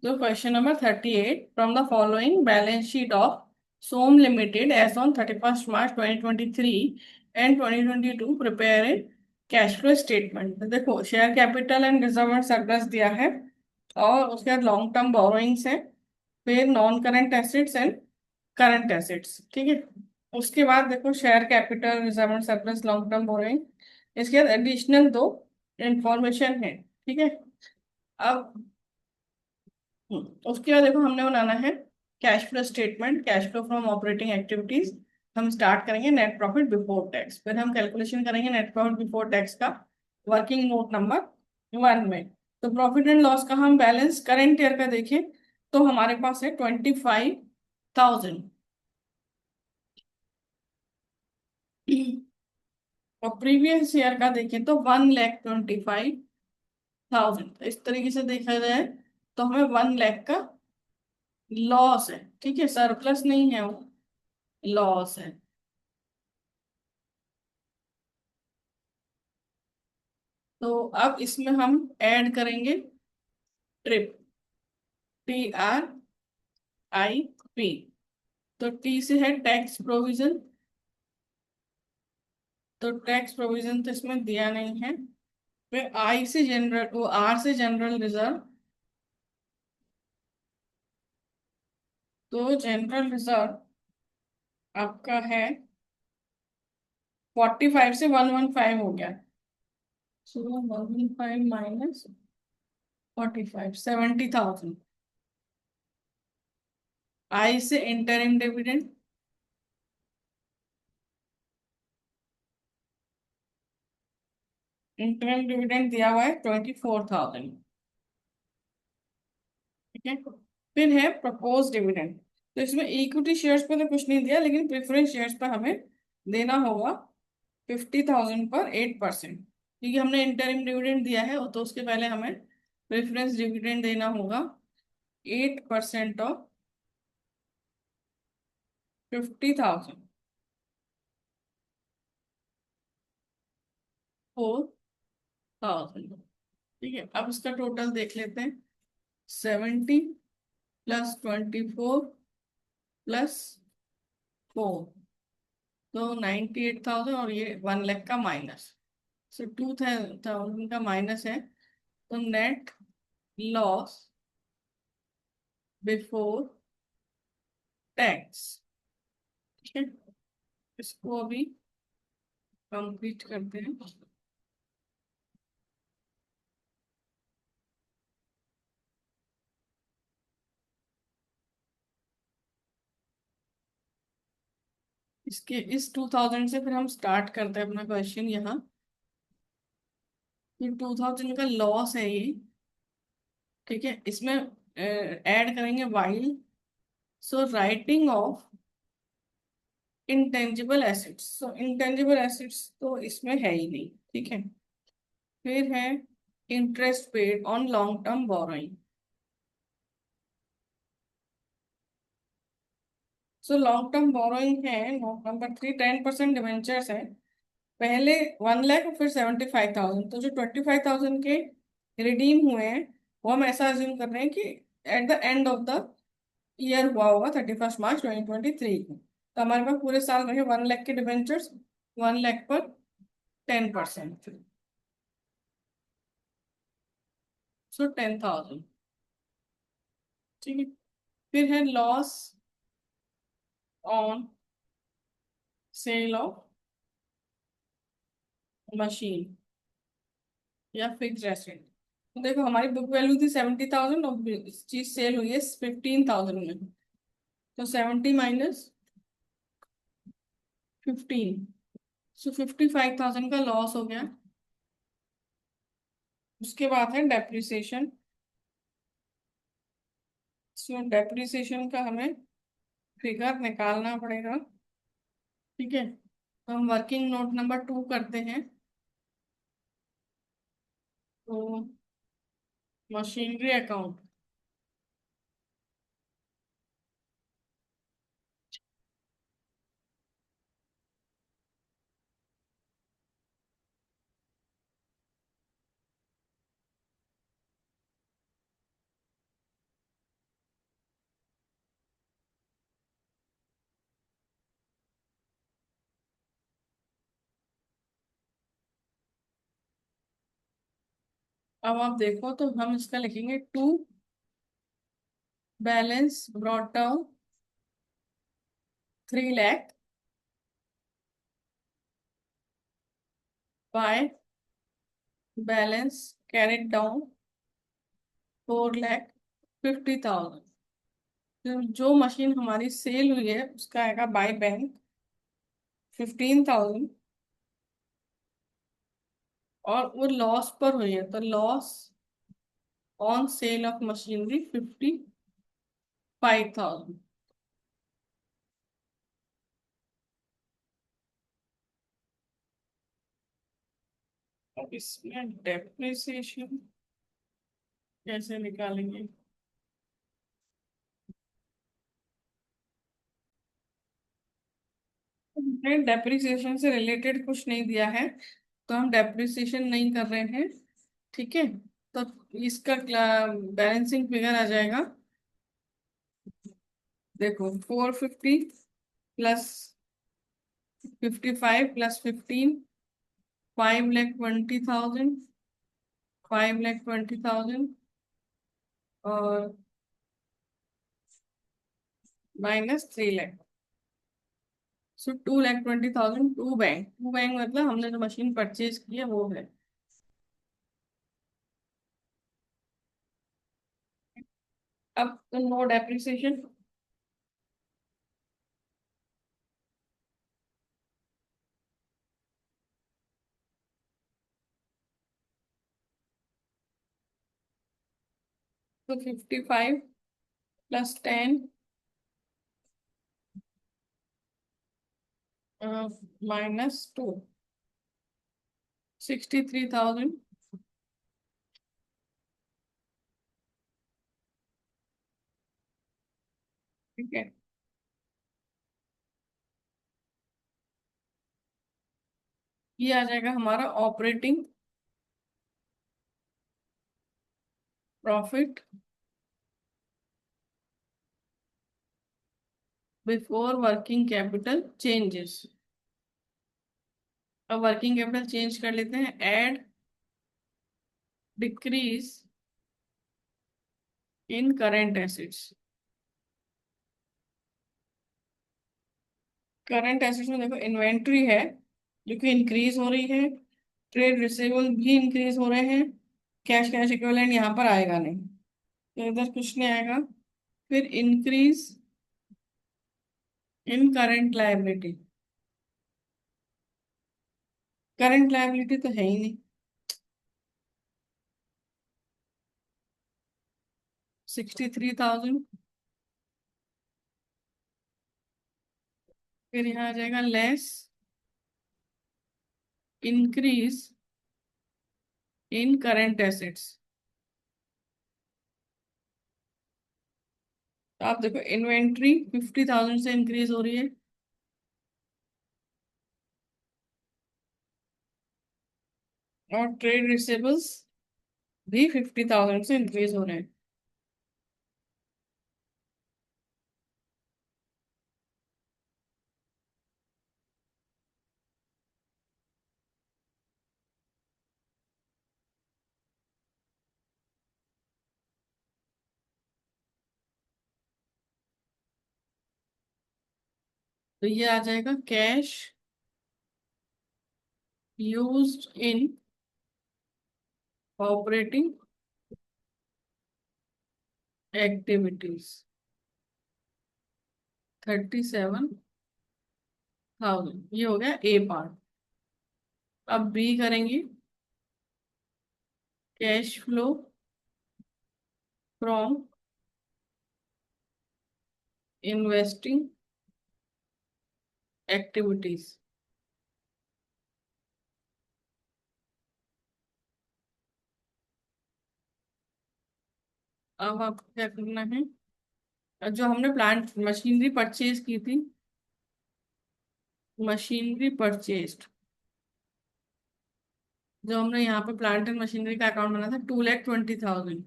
So question number 38. From the following balance sheet of Som Limited as on 31st March 2023 and 2022 prepare a cash flow statement. देखो share capital and reserve and surplus दिया है और उसके बाद long term borrowings है, फिर non current assets and current assets. ठीक है, उसके बाद देखो share capital reserve and surplus long term borrowing, इसके बाद एडिशनल दो इंफॉर्मेशन है। ठीक है, अब उसके बाद देखो हमने बनाना है cash flow statement, cash flow from operating activities. हम स्टार्ट करेंगे नेट प्रॉफिट बिफोर टैक्स, फिर हम कैलकुलेशन करेंगे नेट प्रॉफिट बिफोर टैक्स का वर्किंग नोट नंबर 1 में। तो प्रॉफिट एंड लॉस का हम बैलेंस करेंट ईयर का देखें तो हमारे पास है 25,000 और प्रीवियस ईयर का देखें तो 1,25,000। इस तरीके से देखा जाए तो हमें 1 लाख का लॉस है। ठीक है, सरप्लस नहीं है, वो लॉस है। तो अब इसमें हम ऐड करेंगे ट्रिप, TRIP। तो टी से है टैक्स प्रोविजन, तो टैक्स प्रोविजन तो इसमें दिया नहीं है। फिर आई से जनरल, वो आर से जनरल रिजर्व, तो जनरल रिजर्व आपका है 45 से 115 हो गया। सो 115 माइनस 45, 70,000। आई से इंटरिम डिविडेंड, इंटरिम डिविडेंड दिया हुआ है 24,000। ठीक है, फिर है प्रपोज डिविडेंड। तो इसमें इक्विटी शेयर्स पे तो कुछ नहीं दिया, लेकिन प्रेफरेंस शेयर्स पर हमें देना होगा 50,000 पर 8%, क्योंकि हमने इंटरिम डिविडेंड दिया है तो उसके पहले हमें प्रेफरेंस डिविडेंड देना होगा 8% ऑफ 50,000, 4,000। ठीक है, अब इसका टोटल देख लेते हैं। 70 प्लस 24 प्लस 4, तो 98,000 और ये 1 लाख का माइनस, सो 2,000 का माइनस है। तो नेट लॉस बिफोर टैक्स। ठीक है, इसको अभी कंप्लीट करते हैं। इसके इस 2,000 से फिर हम स्टार्ट करते हैं अपना क्वेश्चन यहाँ। फिर 2,000 का लॉस है ये। ठीक है, इसमें ऐड करेंगे while, so writing of intangible assets, so intangible assets तो इसमें है ही नहीं। ठीक है, फिर है interest paid on long term borrowing. So long term borrowing है नोट नंबर 3, 10% डिवेंचर्स है। पहले 1 लाख और फिर 75,000, तो जो 25,000 के रिडीम हुए हैं वो हम ऐसा अज्यूम कर रहे हैं कि at the end of the year हुआ होगा 31st मार्च 2023 को। तो हमारे पास पूरे साल रहे 1 लाख के डिवेंचर्स, 1 लाख पर 10%, सो 10,000। ठीक है, फिर है loss on sale of machine या फिक्स एसेट। तो देखो हमारी बुक वैल्यू थी 70,000 और चीज सेल हुई है 15,000 में, तो 70 माइनस 15, सो 55,000 का लॉस हो गया। उसके बाद है डेप्रिसिएशन, सो डेप्रिसिएशन का हमें फिगर निकालना पड़ेगा। ठीक है, तो हम वर्किंग नोट नंबर 2 करते हैं। तो मशीनरी अकाउंट, अब आप देखो तो हम इसका लिखेंगे to balance brought down 3 lakh by balance carried down 4,50,000। तो जो मशीन हमारी सेल हुई है उसका आएगा बाय बैंक 15,000, और वो लॉस पर हुई है तो loss on sale of machinery 55,000। अब इसमें डेप्रिसिएशन कैसे निकालेंगे? हमने डेप्रिसिएशन से रिलेटेड कुछ नहीं दिया है, तो हम डेप्रिसिएशन नहीं कर रहे हैं। ठीक है, तो इसका बैलेंसिंग फिगर आ जाएगा। देखो 450 प्लस 55 प्लस 15, 5,20,000, 5,20,000 और -3 लाख। सो 2,20,000 टू बैंक मतलब हमने जो मशीन परचेज की है वो है। अब तो नो डेप्रिसिएशन। तो 55 प्लस 10 -2, 63,000। ठीक है, ये आ जाएगा हमारा operating profit before working capital changes. अब वर्किंग कैपिटल चेंज कर लेते हैं। Add decrease in current assets. Current assets में देखो इन्वेंट्री है जो कि इंक्रीज हो रही है, ट्रेड रिसीवेबल भी इंक्रीज हो रहे हैं, कैश कैश इक्विवेलेंट यहाँ पर आएगा नहीं, तो इधर कुछ नहीं आएगा। फिर increase in current liability. Current liability तो है ही नहीं, 63,000। फिर यहाँ आ जाएगा less increase in current assets. तो आप देखो इन्वेंट्री 50,000 से इंक्रीज हो रही है, और ट्रेड रिसीवेबल्स भी 50,000 से इंक्रीज हो रहे हैं। तो ये आ जाएगा cash used in operating activities 37,000। ये हो गया ए पार्ट। अब बी करेंगे। Cash flow from investing activities. अब आपको क्या करना है, जो हमने प्लांट मशीनरी परचेज की थी, मशीनरी परचेज जो हमने यहाँ पे प्लांट एंड मशीनरी का अकाउंट बना था 2,20,000।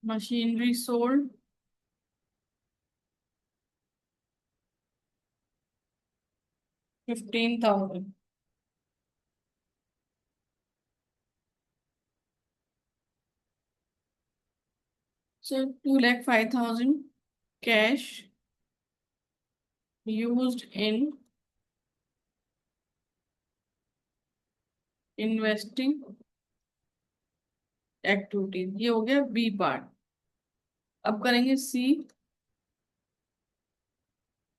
Machinery sold 15,000। So 2,05,000 cash used in investing activities, ये हो गया बी पार्ट। अब करेंगे C,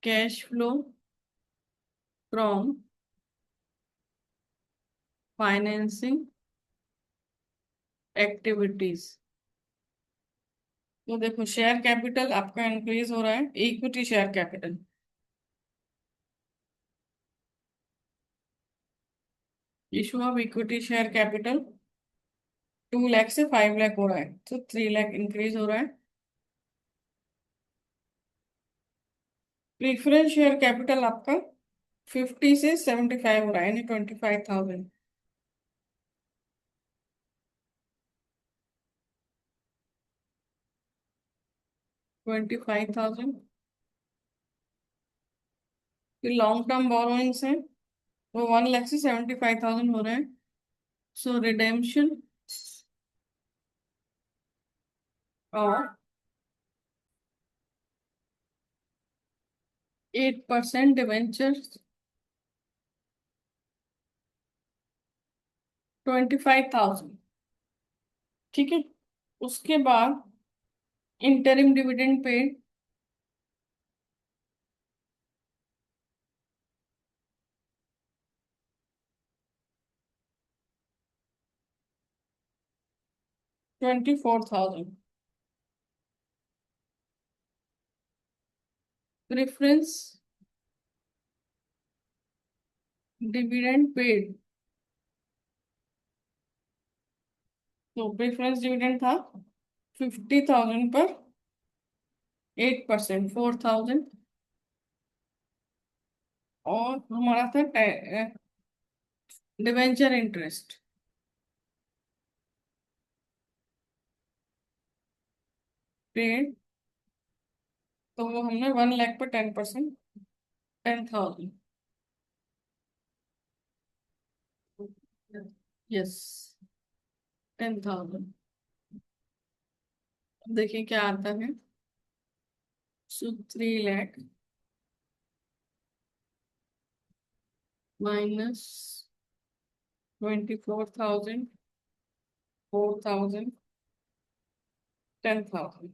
cash flow from financing activities. तो देखो शेयर कैपिटल आपका इंक्रीज हो रहा है, equity share capital, issue of equity share capital 2 lakh से 5 लाख हो रहा है, तो 3 लाख इंक्रीज हो रहा है। प्रीफरेंस शेयर कैपिटल आपका 50 से 75 हो रहा है, यानी 25,000। 25,000। फिर लॉन्ग टर्म बोरोइंग्स है, वो 1 लाख से 75,000 हो रहे हैं। सो रिडेम्पशन और 8% डिवेंचर 25,000। ठीक है। उसके बाद interim dividend pay 24,000। Preference dividend paid, तो प्रेफरेंस डिविडेंड था 50,000 पर 8%, 4,000। और हमारा था डिवेंचर इंटरेस्ट पेड, तो वो हमने 1 लाख पर 10%, 10,000। यस, 10,000। देखिए क्या आता है। So 3 lakh minus 24,000, 4,000, 10,000,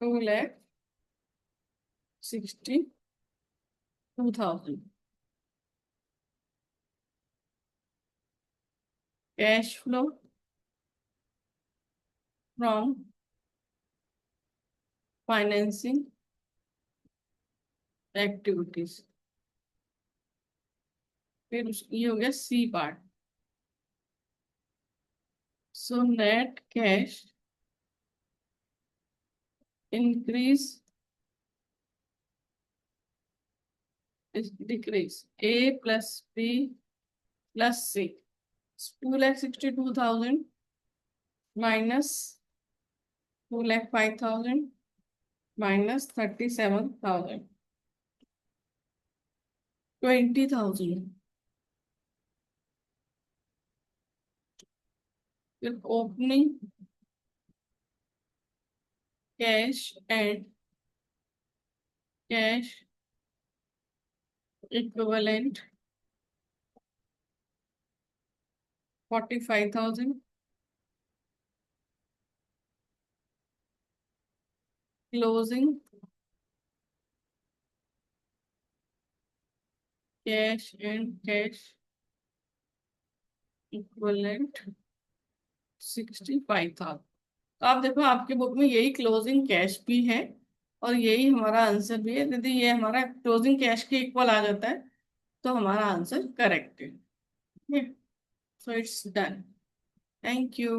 2,62,000। Cash flow from financing activities. फिर ये हो गया C part. So net cash increase decrease A plus B plus C. 2,62,000 minus 2,05,000 minus 37,000, 20,000। फिर opening cash and cash equivalent 45,000। Closing cash and cash equivalent 65,000। तो आप देखो आपके book में यही क्लोजिंग कैश भी है और यही हमारा आंसर भी है। यदि ये हमारा क्लोजिंग कैश के इक्वल आ जाता है तो हमारा आंसर करेक्ट है। So it's done. Thank you.